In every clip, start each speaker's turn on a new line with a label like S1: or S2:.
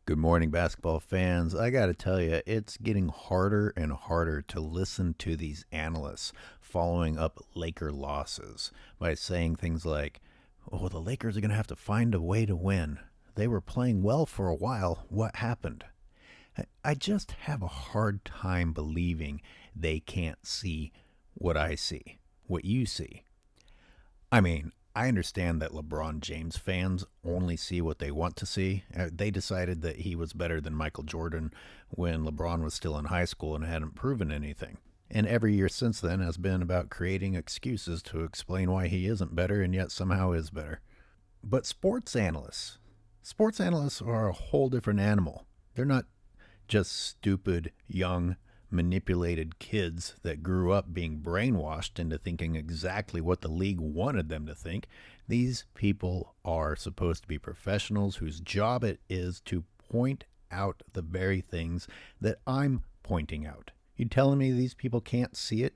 S1: Good morning, basketball fans. I got to tell you, it's getting harder and harder to listen to these analysts following up Laker losses by saying things like, oh, the Lakers are going to have to find a way to win. They were playing well for a while. What happened? I just have a hard time believing they can't see what I see, what you see. I mean, I understand that LeBron James fans only see what they want to see. They decided that he was better than Michael Jordan when LeBron was still in high school and hadn't proven anything. And every year since then has been about creating excuses to explain why he isn't better and yet somehow is better. But sports analysts are a whole different animal. They're not just stupid, young, manipulated kids that grew up being brainwashed into thinking exactly what the league wanted them to think. These people are supposed to be professionals whose job it is to point out the very things that I'm pointing out. You telling me these people can't see it?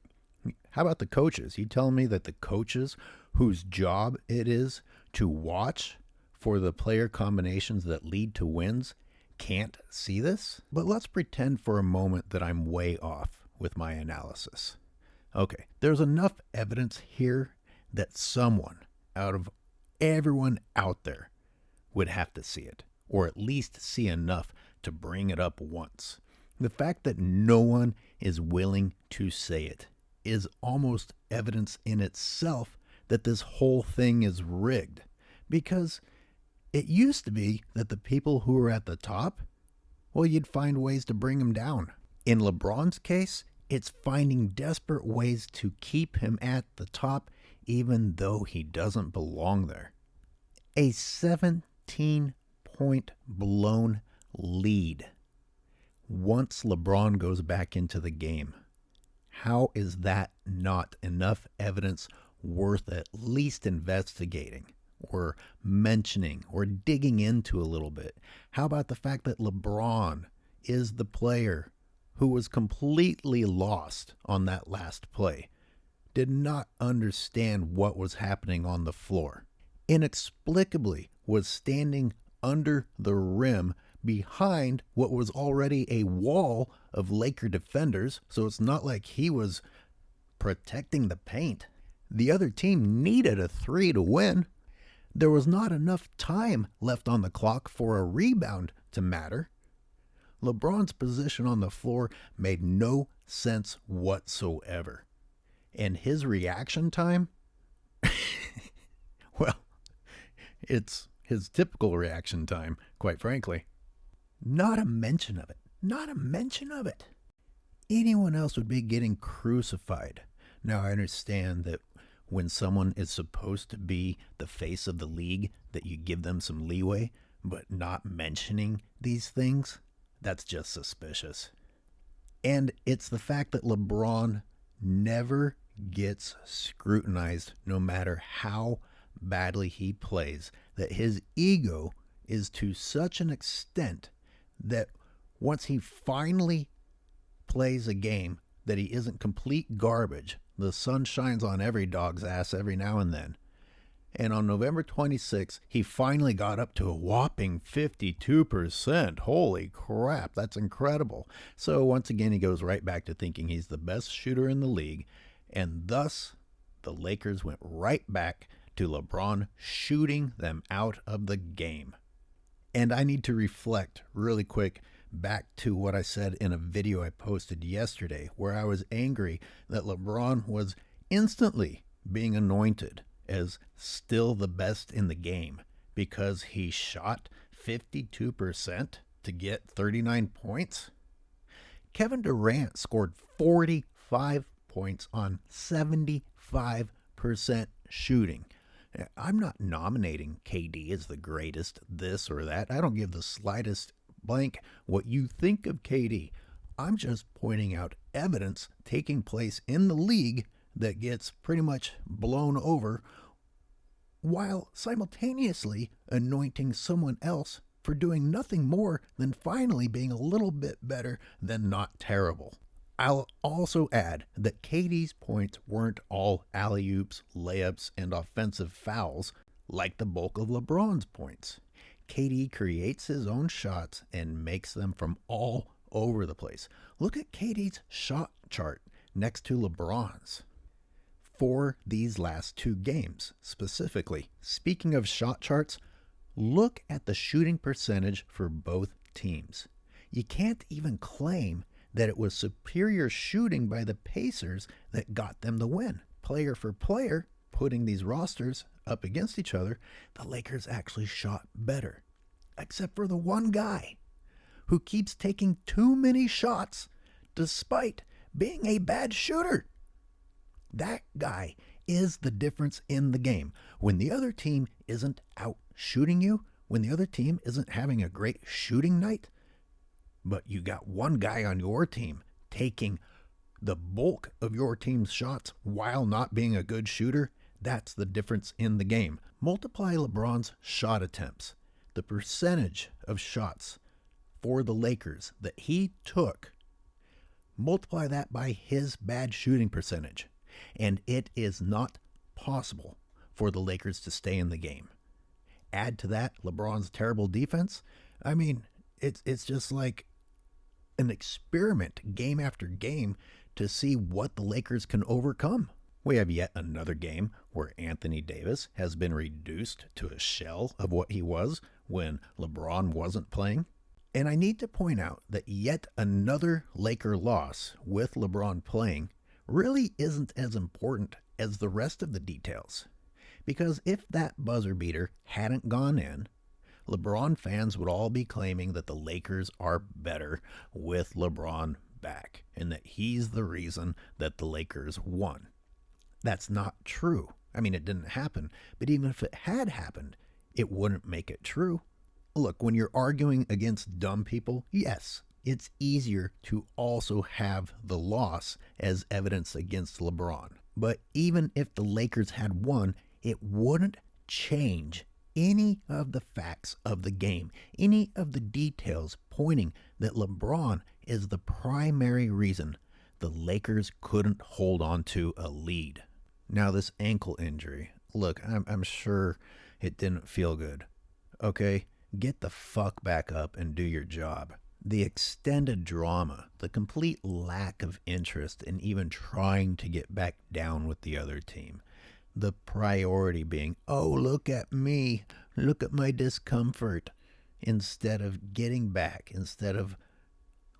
S1: How about the coaches? You telling me that the coaches whose job it is to watch for the player combinations that lead to wins can't see this? But let's pretend for a moment that I'm way off with my analysis. Okay, there's enough evidence here that someone out of everyone out there would have to see it, or at least see enough to bring it up once. The fact that no one is willing to say it is almost evidence in itself that this whole thing is rigged. Because it used to be that the people who were at the top, well, you'd find ways to bring them down. In LeBron's case, it's finding desperate ways to keep him at the top even though he doesn't belong there. A 17-point blown lead once LeBron goes back into the game. How is that not enough evidence worth at least investigating or mentioning or digging into a little bit? How about the fact that LeBron is the player who was completely lost on that last play, did not understand what was happening on the floor, inexplicably was standing under the rim behind what was already a wall of Laker defenders, so it's not like he was protecting the paint. The other team needed a three to win. There was not enough time left on the clock for a rebound to matter. LeBron's position on the floor made no sense whatsoever. And his reaction time? Well, it's his typical reaction time, quite frankly. Not a mention of it. Not a mention of it. Anyone else would be getting crucified. Now, I understand that when someone is supposed to be the face of the league, that you give them some leeway, but not mentioning these things, that's just suspicious. And it's the fact that LeBron never gets scrutinized no matter how badly he plays, that his ego is to such an extent that once he finally plays a game that he isn't complete garbage, the sun shines on every dog's ass every now and then. And on November 26th, he finally got up to a whopping 52%. Holy crap, that's incredible. So once again, he goes right back to thinking he's the best shooter in the league. And thus, the Lakers went right back to LeBron shooting them out of the game. And I need to reflect really quick back to what I said in a video I posted yesterday, where I was angry that LeBron was instantly being anointed as still the best in the game because he shot 52% to get 39 points. Kevin Durant scored 45 points on 75% shooting. I'm not nominating KD as the greatest this or that. I don't give the slightest blank what you think of KD. I'm just pointing out evidence taking place in the league that gets pretty much blown over while simultaneously anointing someone else for doing nothing more than finally being a little bit better than not terrible. I'll also add that KD's points weren't all alley-oops, layups, and offensive fouls like the bulk of LeBron's points. KD creates his own shots and makes them from all over the place. Look at KD's shot chart next to LeBron's for these last two games specifically. Speaking of shot charts, look at the shooting percentage for both teams. You can't even claim that it was superior shooting by the Pacers that got them the win. Player for player, putting these rosters up against each other, the Lakers actually shot better. Except for the one guy who keeps taking too many shots despite being a bad shooter. That guy is the difference in the game. When the other team isn't out shooting you, when the other team isn't having a great shooting night, but you got one guy on your team taking the bulk of your team's shots while not being a good shooter, that's the difference in the game. Multiply LeBron's shot attempts, the percentage of shots for the Lakers that he took, multiply that by his bad shooting percentage, and it is not possible for the Lakers to stay in the game. Add to that LeBron's terrible defense. I mean, it's just like an experiment game after game to see what the Lakers can overcome. We have yet another game where Anthony Davis has been reduced to a shell of what he was when LeBron wasn't playing. And I need to point out that yet another Laker loss with LeBron playing really isn't as important as the rest of the details. Because if that buzzer beater hadn't gone in, LeBron fans would all be claiming that the Lakers are better with LeBron back and that he's the reason that the Lakers won. That's not true. I mean, it didn't happen, but even if it had happened, it wouldn't make it true. Look, when you're arguing against dumb people, yes, it's easier to also have the loss as evidence against LeBron. But even if the Lakers had won, it wouldn't change any of the facts of the game, any of the details pointing that LeBron is the primary reason the Lakers couldn't hold on to a lead. Now, this ankle injury, look, I'm sure it didn't feel good. Okay, get the fuck back up and do your job. The extended drama, the complete lack of interest in even trying to get back down with the other team. The priority being, oh, look at me, look at my discomfort, instead of getting back, instead of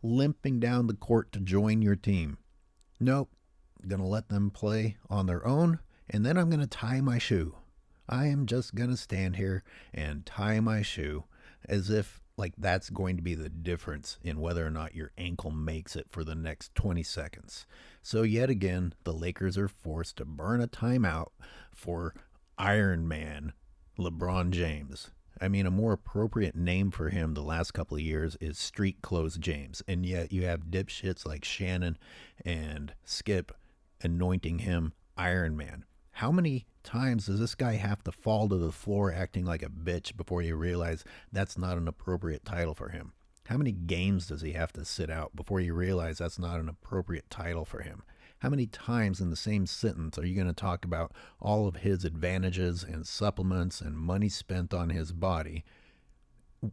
S1: limping down the court to join your team. Nope, going to let them play on their own, and then I'm going to tie my shoe. I am just going to stand here and tie my shoe as if like that's going to be the difference in whether or not your ankle makes it for the next 20 seconds. So yet again, the Lakers are forced to burn a timeout for Iron Man LeBron James. I mean, a more appropriate name for him the last couple of years is Street Clothes James. And yet you have dipshits like Shannon and Skip anointing him Iron Man. How many times does this guy have to fall to the floor acting like a bitch before you realize that's not an appropriate title for him? How many games does he have to sit out before you realize that's not an appropriate title for him? How many times in the same sentence are you going to talk about all of his advantages and supplements and money spent on his body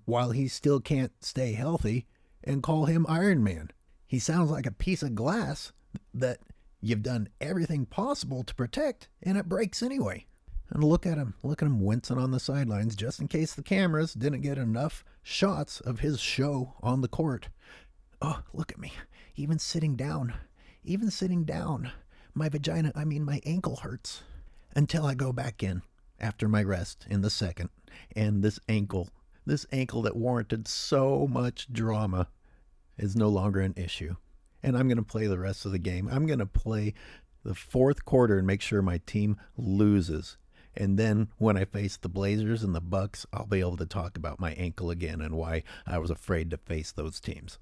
S1: while he still can't stay healthy and call him Iron Man? He sounds like a piece of glass that you've done everything possible to protect, and it breaks anyway. And look at him wincing on the sidelines just in case the cameras didn't get enough shots of his show on the court. Oh, look at me. Even sitting down, my ankle hurts until I go back in after my rest in the second. And this ankle that warranted so much drama is no longer an issue. And I'm going to play the rest of the game. I'm going to play the fourth quarter and make sure my team loses. And then when I face the Blazers and the Bucks, I'll be able to talk about my ankle again and why I was afraid to face those teams.